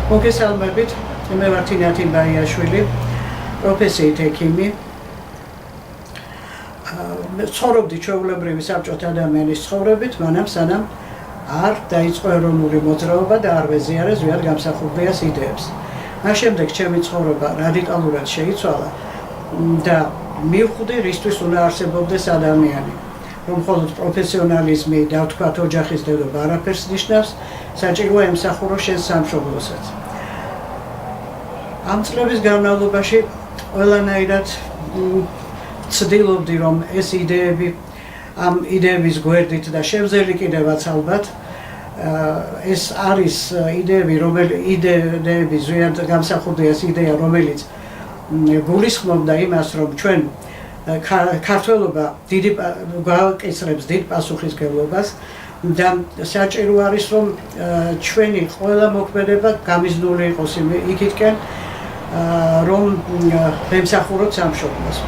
მოგესალმებით, მე ვარ თინათინ ბაიაშვილი, პროფესიით ექიმი. ცხოვრობდი ჩვეულებრივი საბჭოთა ადამიანის ცხოვრებით, მანამ სანამ არ დაიწყო ეროვნული მოძრაობა და არ ვეზიარე ზვიად გამსახურდიას იდეებს. მას შემდეგ ჩემი ცხოვრება რადიკალურად შეიცვალა და მივხვდი, რისთვის უნდა არსებობდეს ადამიანი. რომ მხოლოდ პროფესიონალიზმი და ვთქვათ ოჯახის დედობა არაფერს ნიშნავს, საჭიროა ემსახურო შენ სამშობლოსაც. ამ წლების განმავლობაში ყველანაირად ცდილობდი, რომ ეს იდეები ამ იდეების გვერდით და შევძელი კიდევაც ალბათ ეს არის იდეები ზვიად გამსახურდიას იდეა, რომელიც გულისხმობდა იმას, რომ ჩვენ ქართველობა გვააკისრებს დიდ პასუხისმგებლობას და საჭირო არის, რომ ჩვენი ყველა მოქმედება გამიზნული იყოს იქითკენ, რომ ვემსახუროთ სამშობლოს.